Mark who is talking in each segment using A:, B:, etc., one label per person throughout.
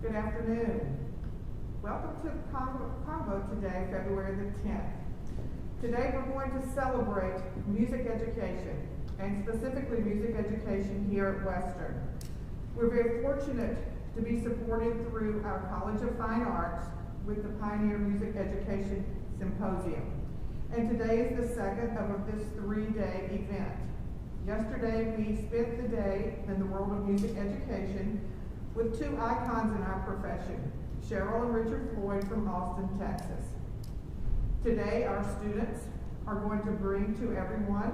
A: Good afternoon. Welcome to Convo today, February the 10th. Today we're going to celebrate music education, and specifically music education here at Western. We're very fortunate to be supported through our College of Fine Arts with the Pioneer Music Education Symposium. And today is the second of this three-day event. Yesterday we spent the day in the world of music education with two icons in our profession, Cheryl and Richard Floyd from Austin, Texas. Today our students are going to bring to everyone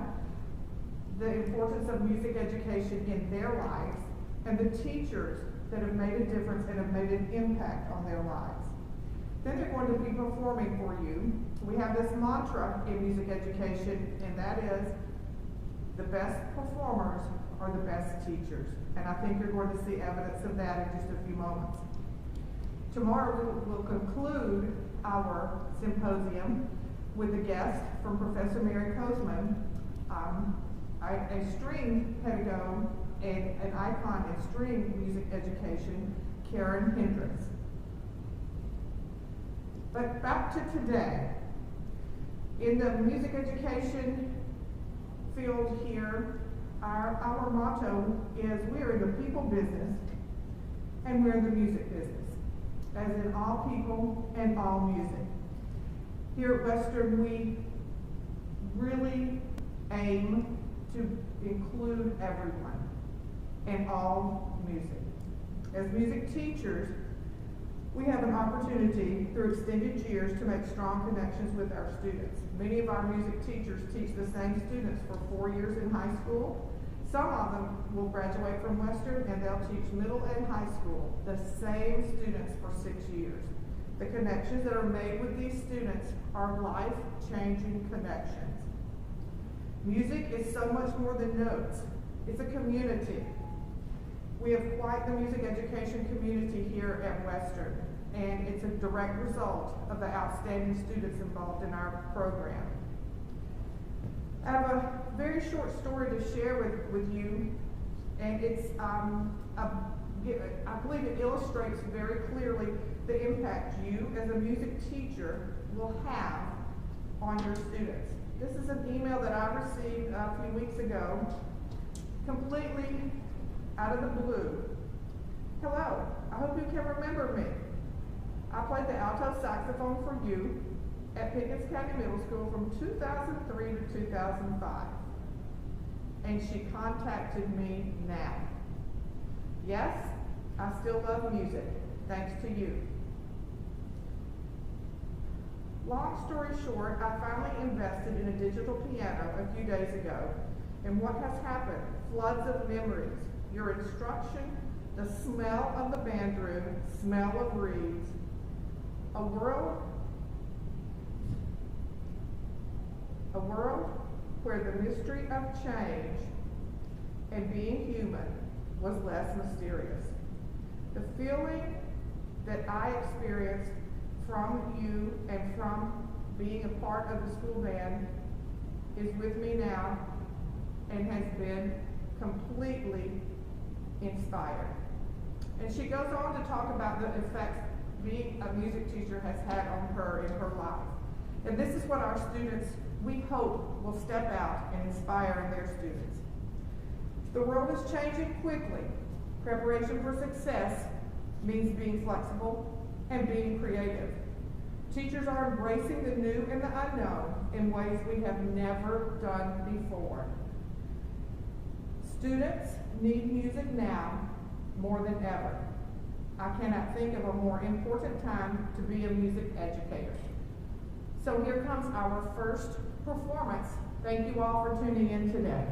A: the importance of music education in their lives and the teachers that have made a difference and have made an impact on their lives. Then they're going to be performing for you. We have this mantra in music education, and that is, the best performers are the best teachers. And I think you're going to see evidence of that in just a few moments. Tomorrow we'll conclude our symposium with a guest from Professor Mary Kozman, a string pedagogue and an icon in string music education, Karen Hendricks. But back to today. In the music education field here, our motto is we're in the people business and we're in the music business, as in all people and all music. Here at Western, we really aim to include everyone and all music. As music teachers, we have an opportunity through extended years to make strong connections with our students. Many of our music teachers teach the same students for 4 years in high school. Some of them will graduate from Western and they'll teach middle and high school, the same students for 6 years. The connections that are made with these students are life-changing connections. Music is so much more than notes. It's a community. We have quite the music education community here at Western, and it's a direct result of the outstanding students involved in our program. I have a very short story to share with you, and it's I believe it illustrates very clearly the impact you as a music teacher will have on your students. This is an email that I received a few weeks ago, completely out of the blue. Hello, I hope you can remember me. I played the alto saxophone for you at Pickens County Middle School from 2003 to 2005. And she contacted me now. Yes, I still love music, thanks to you. Long story short, I finally invested in a digital piano a few days ago. And what has happened? Floods of memories. Your instruction, the smell of the band room, smell of reeds, a world where the mystery of change and being human was less mysterious. The feeling that I experienced from you and from being a part of the school band is with me now and has been completely inspired. And she goes on to talk about the effects being a music teacher has had on her in her life. And this is what our students, we hope, will step out and inspire in their students. The world is changing quickly. Preparation for success means being flexible and being creative. Teachers are embracing the new and the unknown in ways we have never done before. Students need music now more than ever. I cannot think of a more important time to be a music educator. So here comes our first performance. Thank you all for tuning in today.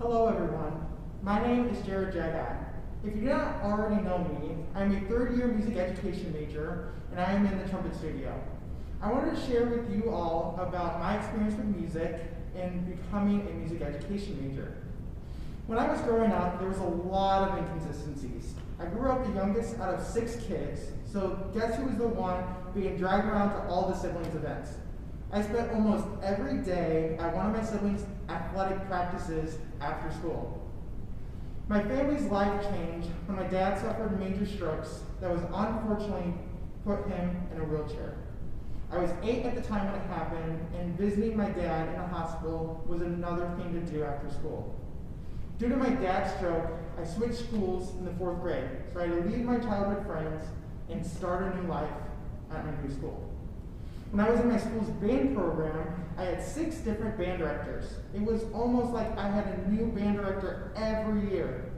B: Hello everyone, my name is Jared Jagat. If you do not already know me, I'm a third-year music education major, and I am in the trumpet studio. I wanted to share with you all about my experience with music and becoming a music education major. When I was growing up, there was a lot of inconsistencies. I grew up the youngest out of 6 kids, so guess who was the one being dragged around to all the siblings' events? I spent almost every day at one of my siblings' athletic practices after school. My family's life changed when my dad suffered major strokes that was unfortunately put him in a wheelchair. I was 8 at the time when it happened, and visiting my dad in the hospital was another thing to do after school. Due to my dad's stroke, I switched schools in the 4th grade, so I had to leave my childhood friends and start a new life at my new school. When I was in my school's band program, I had 6 different band directors. It was almost like I had a new band director every year.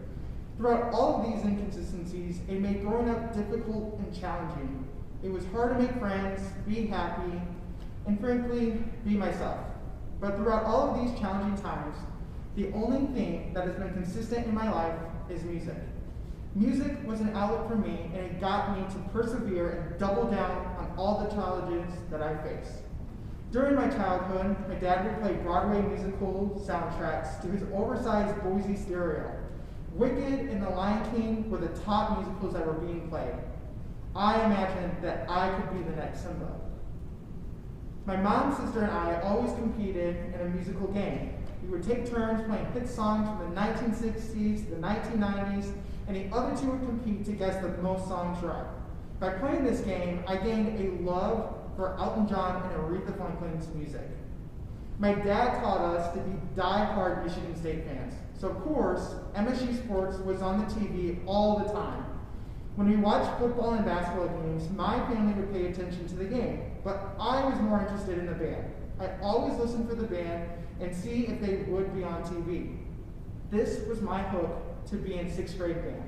B: Throughout all of these inconsistencies, it made growing up difficult and challenging. It was hard to make friends, be happy, and frankly, be myself. But throughout all of these challenging times, the only thing that has been consistent in my life is music. Music was an outlet for me, and it got me to persevere and double down on all the challenges that I faced. During my childhood, my dad would play Broadway musical soundtracks to his oversized Boise stereo. Wicked and The Lion King were the top musicals that were being played. I imagined that I could be the next Simba. My mom, sister, and I always competed in a musical game. We would take turns playing hit songs from the 1960s, the 1990s, and the other 2 would compete to guess the most songs right. By playing this game, I gained a love for Elton John and Aretha Franklin's music. My dad taught us to be die-hard Michigan State fans, so of course, MSU sports was on the TV all the time. When we watched football and basketball games, my family would pay attention to the game, but I was more interested in the band. I always listened for the band and see if they would be on TV. This was my hook to be in 6th grade band.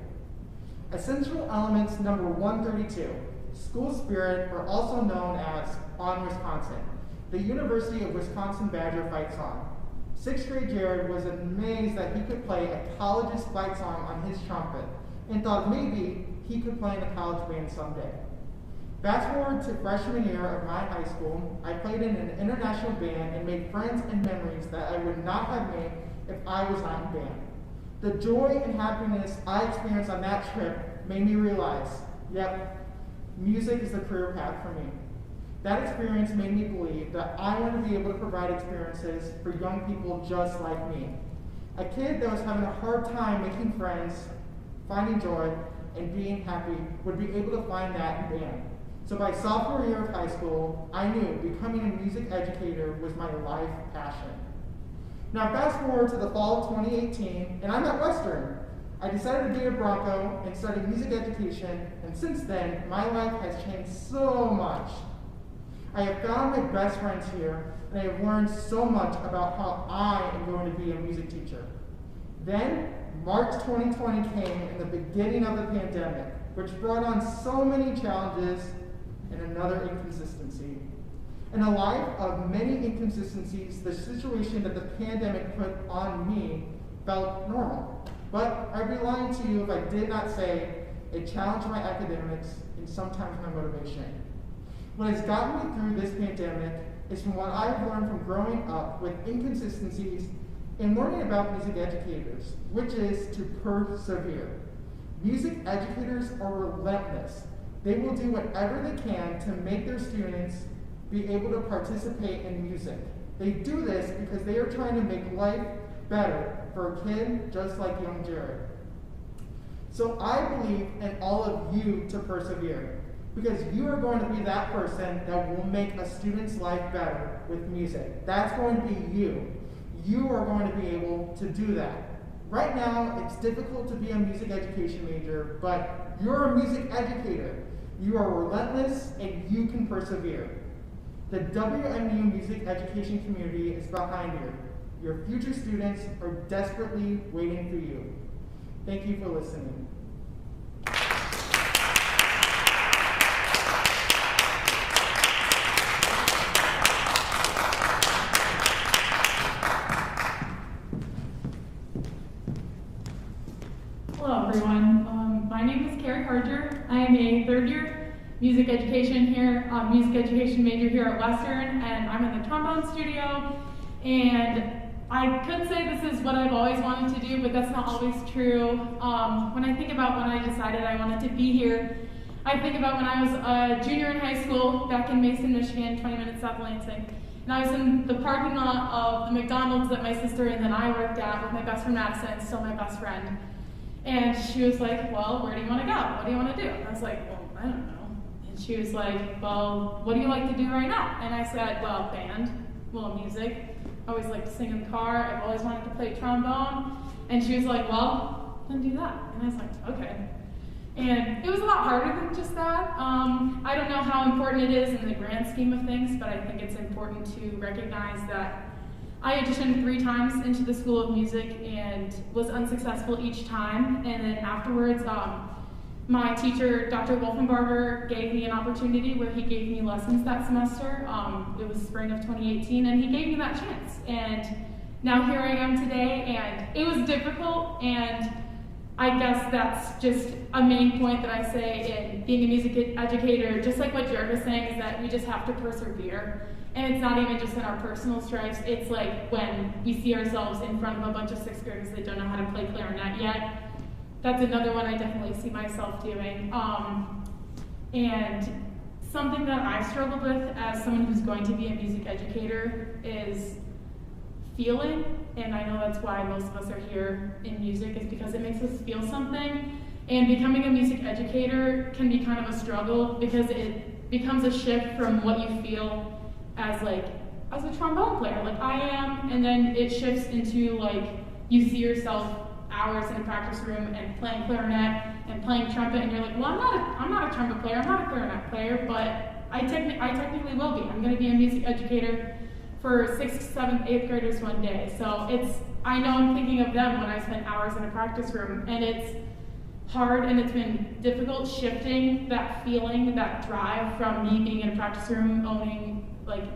B: Essential elements number 132, school spirit, or also known as On Wisconsin, the University of Wisconsin Badger fight song. 6th grade Jared was amazed that he could play a college's fight song on his trumpet and thought maybe he could play in a college band someday. Fast forward to freshman year of my high school, I played in an international band and made friends and memories that I would not have made if I was not in band. The joy and happiness I experienced on that trip made me realize, yep, music is the career path for me. That experience made me believe that I want to be able to provide experiences for young people just like me. A kid that was having a hard time making friends, finding joy, and being happy would be able to find that in band. So by sophomore year of high school, I knew becoming a music educator was my life passion. Now fast forward to the fall of 2018, and I'm at Western. I decided to be a Bronco and study music education, and since then, my life has changed so much. I have found my best friends here, and I have learned so much about how I am going to be a music teacher. Then, March 2020 came in the beginning of the pandemic, which brought on so many challenges and another inconsistency. In a life of many inconsistencies, the situation that the pandemic put on me felt normal. But I'd be lying to you if I did not say it challenged my academics and sometimes my motivation. What has gotten me through this pandemic is from what I've learned from growing up with inconsistencies and learning about music educators, which is to persevere. Music educators are relentless. They will do whatever they can to make their students be able to participate in music. They do this because they are trying to make life better for a kid just like young Jared. So I believe in all of you to persevere, because you are going to be that person that will make a student's life better with music. That's going to be you. You are going to be able to do that. Right now, it's difficult to be a music education major, but you're a music educator. You are relentless and you can persevere. The WMU music education community is behind you. Your future students are desperately waiting for you. Thank you for listening.
C: Hello everyone, my name is Carrie Harger. I am a 3rd year music education major here at Western, and I'm in the trombone studio. And I could say this is what I've always wanted to do, but that's not always true. When I think about when I decided I wanted to be here, I think about when I was a junior in high school back in Mason, Michigan, 20 minutes south of Lansing. And I was in the parking lot of the McDonald's that my sister and then I worked at with my best friend Madison, still my best friend. And she was like, well, where do you want to go? What do you want to do? And I was like, well, I don't know. And she was like, well, what do you like to do right now? And I said, well, band, well, music. I always liked to sing in the car. I've always wanted to play trombone. And she was like, well, then do that. And I was like, okay. And it was a lot harder than just that. I don't know how important it is in the grand scheme of things, but I think it's important to recognize that I auditioned 3 times into the School of Music and was unsuccessful each time. And then afterwards, my teacher, Dr. Wolfenbarger, gave me an opportunity where he gave me lessons that semester. It was spring of 2018, and he gave me that chance. And now here I am today, and it was difficult, and I guess that's just a main point that I say in being a music educator, just like what Jared was saying, is that we just have to persevere. And it's not even just in our personal stripes, it's like when we see ourselves in front of a bunch of 6th graders that don't know how to play clarinet yet. That's another one I definitely see myself doing. And something that I've struggled with as someone who's going to be a music educator is feeling, and I know that's why most of us are here in music, is because it makes us feel something. And becoming a music educator can be kind of a struggle because it becomes a shift from what you feel as a trombone player, like I am, and then it shifts into like you see yourself hours in a practice room and playing clarinet and playing trumpet, and you're like, well, I'm not a trumpet player, I'm not a clarinet player, but I technically will be. I'm going to be a music educator for 6th, 7th, 8th graders one day. So I know I'm thinking of them when I spend hours in a practice room, and it's hard and it's been difficult shifting that feeling, that drive from me being in a practice room,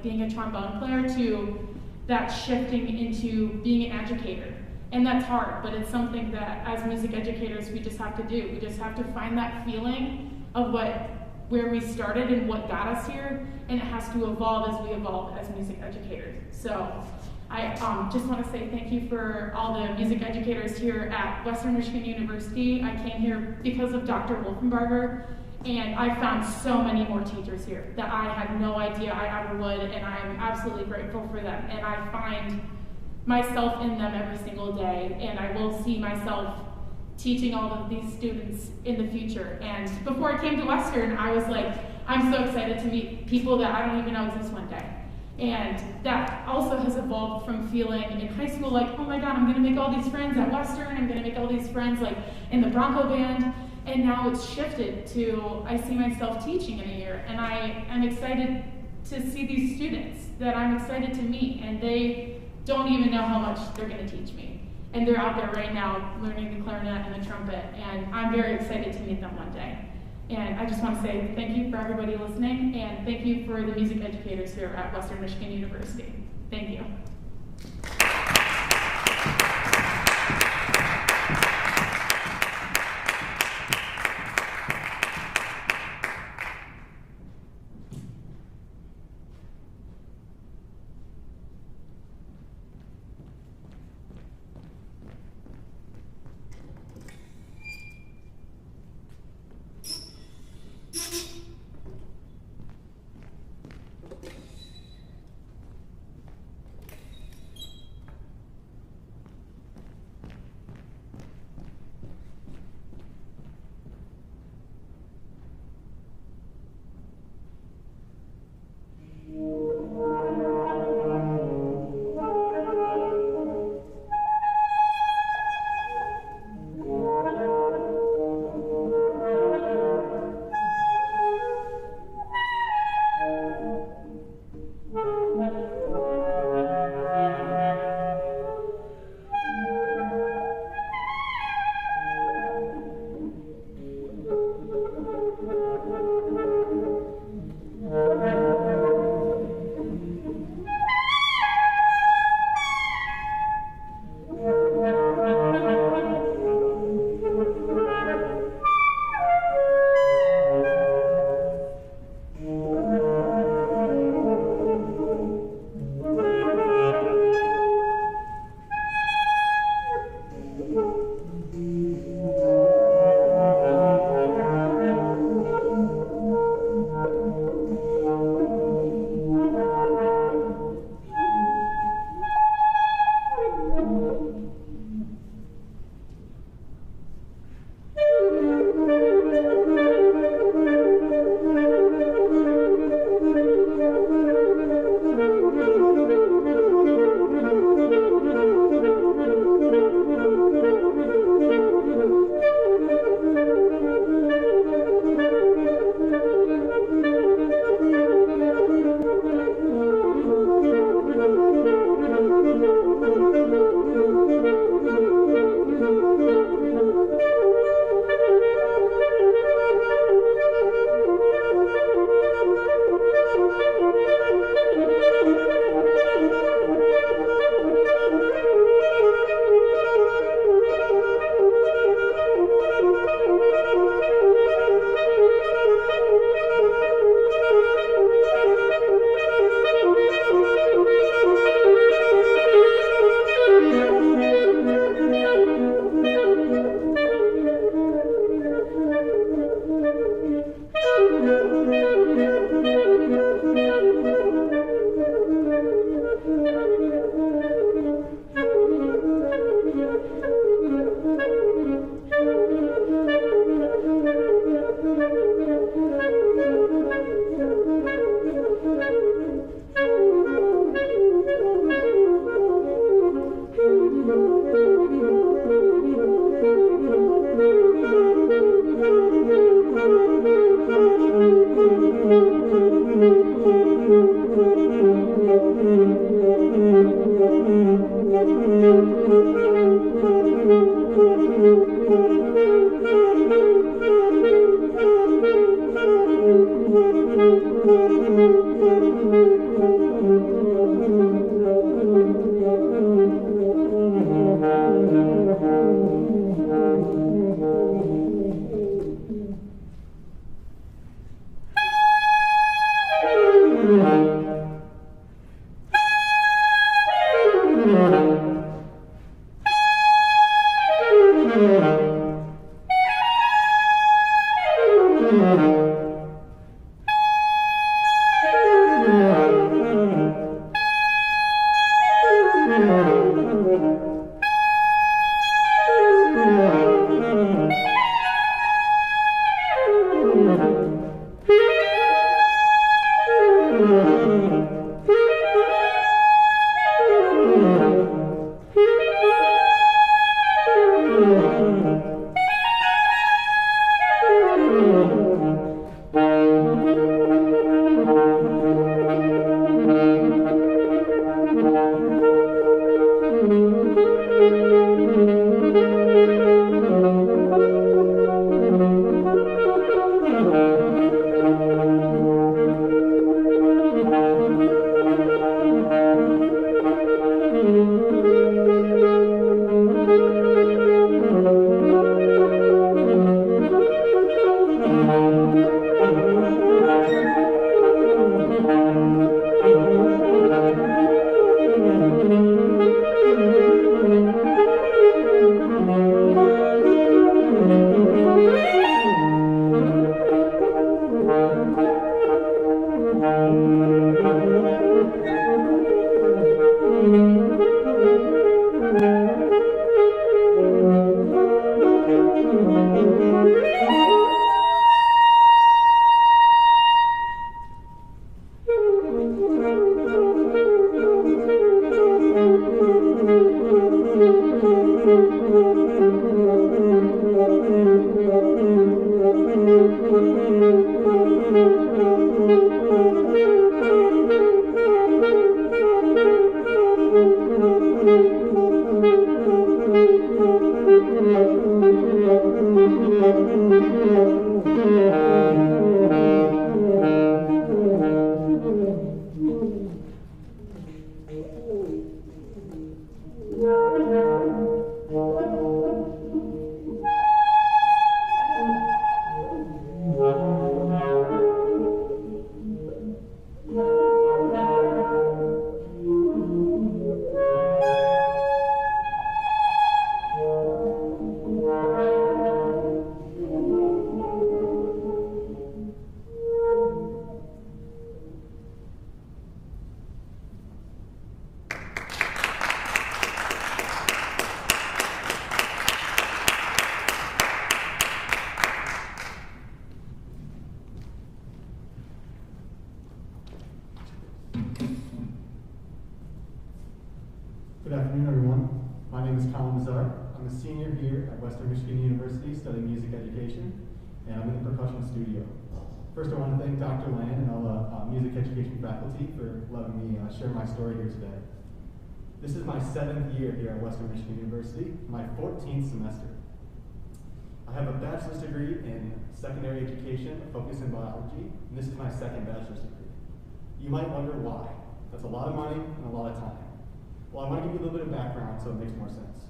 C: being a trombone player, to that shifting into being an educator. And that's hard, but it's something that as music educators we just have to do. We just have to find that feeling of where we started and what got us here, and it has to evolve as we evolve as music educators. So I just want to say thank you for all the music educators here at Western Michigan University. I came here because of Dr. Wolfenbarger, and I found so many more teachers here that I had no idea I ever would, and I'm absolutely grateful for them. And I find myself in them every single day, and I will see myself teaching all of these students in the future. And before I came to Western, I was like, I'm so excited to meet people that I don't even know exist one day. And that also has evolved from feeling in high school like, oh my God, I'm gonna make all these friends at Western, I'm gonna make all these friends like in the Bronco band. And now it's shifted to, I see myself teaching in a year, and I am excited to see these students that I'm excited to meet, and they don't even know how much they're gonna teach me. And they're out there right now learning the clarinet and the trumpet, and I'm very excited to meet them one day. And I just want to say thank you for everybody listening, and thank you for the music educators here at Western Michigan University. Thank you.
D: Good afternoon, everyone. My name is I'm a senior here at Western Michigan University studying music education, and I'm in the percussion studio. First, I want to thank Dr. Land and all the music education faculty for letting me share my story here today. This is my 7th year here at Western Michigan University, my 14th semester. I have a bachelor's degree in secondary education, a focus in biology, and this is my 2nd bachelor's degree. You might wonder why. That's a lot of money and a lot of time. Well, I want to give you a little bit of background so it makes more sense.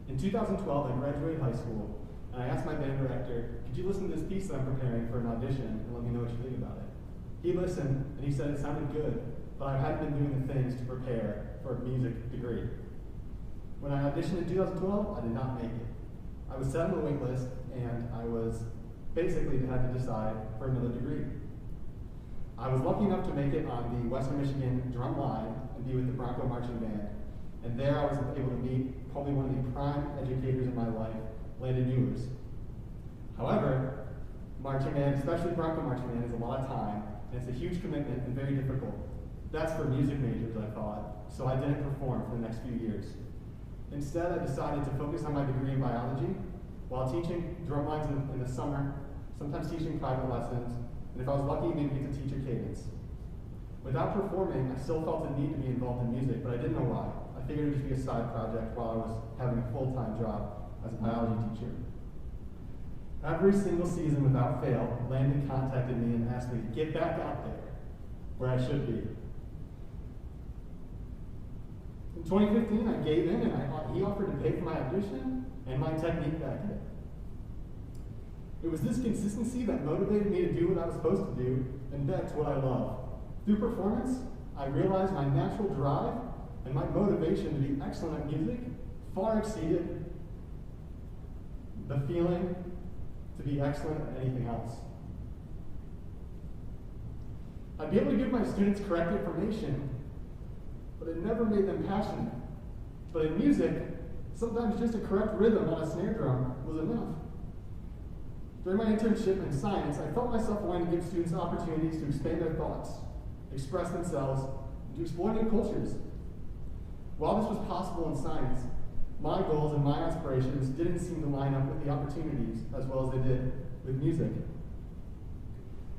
D: In 2012, I graduated high school, and I asked my band director, could you listen to this piece that I'm preparing for an audition and let me know what you think about it? He listened, and he said it sounded good, but I hadn't been doing the things to prepare for a music degree. When I auditioned in 2012, I did not make it. I was set on the wait list, and I was basically had to decide for another degree. I was lucky enough to make it on the Western Michigan drum line and be with the Bronco Marching Band. And there I was able to meet probably one of the prime educators in my life, Landon Ewers. However, marching band, especially Bronco Marching Band, is a lot of time, and it's a huge commitment and very difficult. That's for music majors, I thought, so I didn't perform for the next few years. Instead, I decided to focus on my degree in biology while teaching drum lines in the summer, sometimes teaching private lessons, and if I was lucky, maybe get to teach a cadence. Without performing, I still felt the need to be involved in music, but I didn't know why. I figured it would just be a side project while I was having a full-time job as a biology teacher. Every single season, without fail, Landon contacted me and asked me to get back out there where I should be. In 2015, I gave in and he offered to pay for my audition and my technique back in. It was this consistency that motivated me to do what I was supposed to do, and that's what I love. Through performance, I realized my natural drive and my motivation to be excellent at music far exceeded the feeling to be excellent at anything else. I'd be able to give my students correct information, but it never made them passionate. But in music, sometimes just a correct rhythm on a snare drum was enough. During my internship in science, I felt myself wanting to give students opportunities to expand their thoughts, express themselves, and to explore new cultures. While this was possible in science, my goals and my aspirations didn't seem to line up with the opportunities as well as they did with music.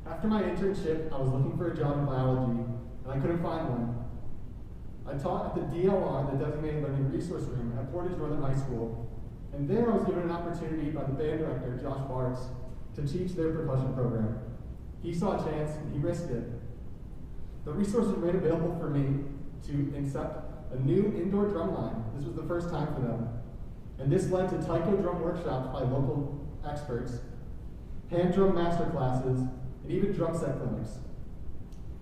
D: After my internship, I was looking for a job in biology, and I couldn't find one. I taught at the DLR, the Designated Learning Resource Room, at Portage Northern High School, and there I was given an opportunity by the band director, Josh Bartz, to teach their percussion program. He saw a chance, and he risked it. The resource was made available for me to incept a new indoor drum line. This was the first time for them. And this led to taiko drum workshops by local experts, hand drum master classes, and even drum set clinics.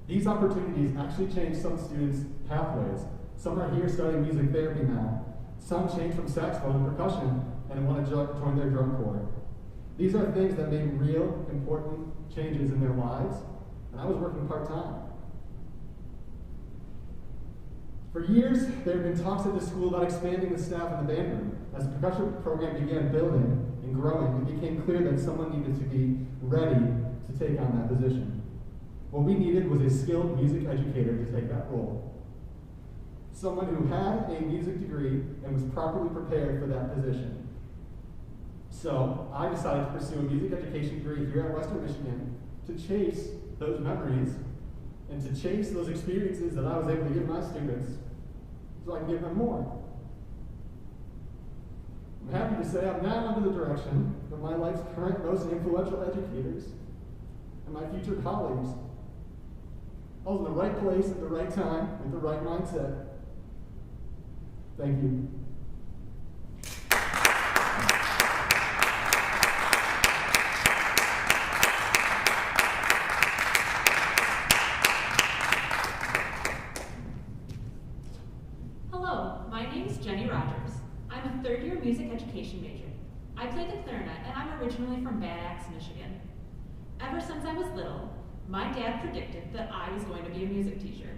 D: These opportunities actually changed some students' pathways. Some are here studying music therapy now. Some changed from saxophone to percussion and want to join their drum corps. These are things that made real, important changes in their lives, and I was working part-time. For years, there have been talks at the school about expanding the staff in the band room. As the percussion program began building and growing, it became clear that someone needed to be ready to take on that position. What we needed was a skilled music educator to take that role. Someone who had a music degree and was properly prepared for that position. So I decided to pursue a music education degree here at Western Michigan to chase those memories and to chase those experiences that I was able to give my students so I can give them more. I'm happy to say I'm now under the direction of my life's current most influential educators and my future colleagues. I was in the right place at the right time with the right mindset. Thank you.
E: Hello, my name is Jenny Rogers. I'm a third-year music education major. I play the clarinet, and I'm originally from Bad Axe, Michigan. Ever since I was little, my dad predicted that I was going to be a music teacher.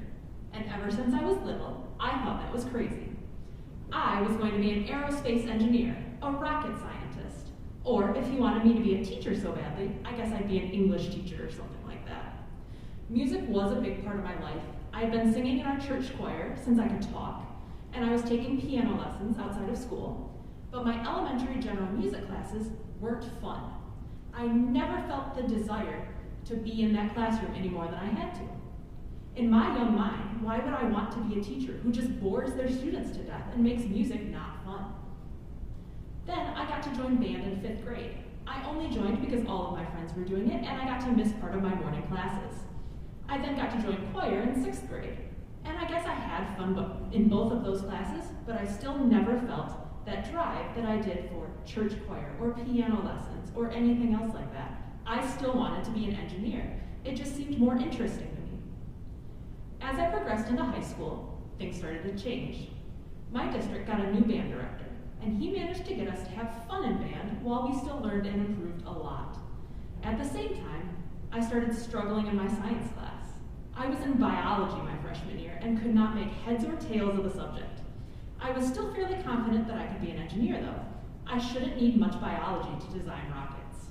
E: And ever since I was little, I thought that was crazy. I was going to be an aerospace engineer, a rocket scientist, or if he wanted me to be a teacher so badly, I guess I'd be an English teacher or something like that. Music was a big part of my life. I had been singing in our church choir since I could talk, and I was taking piano lessons outside of school, but my elementary general music classes weren't fun. I never felt the desire to be in that classroom any more than I had to. In my young mind, why would I want to be a teacher who just bores their students to death and makes music not fun? Then I got to join band in 5th grade. I only joined because all of my friends were doing it and I got to miss part of my morning classes. I then got to join choir in 6th grade. And I guess I had fun in both of those classes, but I still never felt that drive that I did for church choir or piano lessons or anything else like that. I still wanted to be an engineer. It just seemed more interesting to me. As I progressed into high school, things started to change. My district got a new band director, and he managed to get us to have fun in band while we still learned and improved a lot. At the same time, I started struggling in my science class. I was in biology my freshman year and could not make heads or tails of the subject. I was still fairly confident that I could be an engineer though. I shouldn't need much biology to design rockets.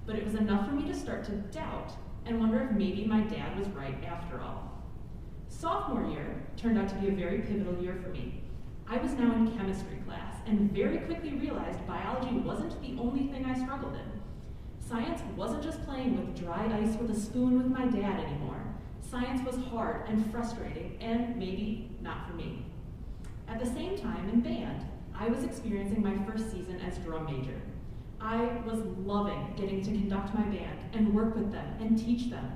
E: But it was enough for me to start to doubt and wonder if maybe my dad was right after all. Sophomore year turned out to be a very pivotal year for me. I was now in chemistry class and very quickly realized biology wasn't the only thing I struggled in. Science wasn't just playing with dry ice with a spoon with my dad anymore. Science was hard and frustrating and maybe not for me. At the same time, in band, I was experiencing my first season as drum major. I was loving getting to conduct my band and work with them and teach them.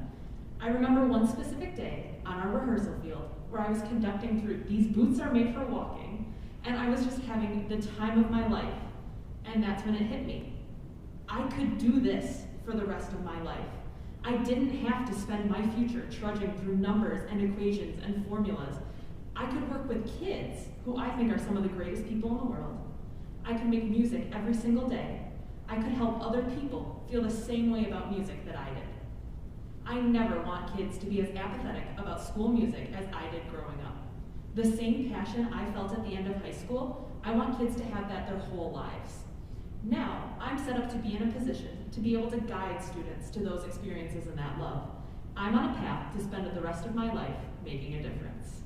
E: I remember one specific day on our rehearsal field where I was conducting through These Boots Are Made for Walking, and I was just having the time of my life. And that's when it hit me. I could do this for the rest of my life. I didn't have to spend my future trudging through numbers and equations and formulas. I could work with kids, who I think are some of the greatest people in the world. I could make music every single day. I could help other people feel the same way about music that I did. I never want kids to be as apathetic about school music as I did growing up. The same passion I felt at the end of high school, I want kids to have that their whole lives. Now, I'm set up to be in a position to be able to guide students to those experiences and that love. I'm on a path to spend the rest of my life making a difference.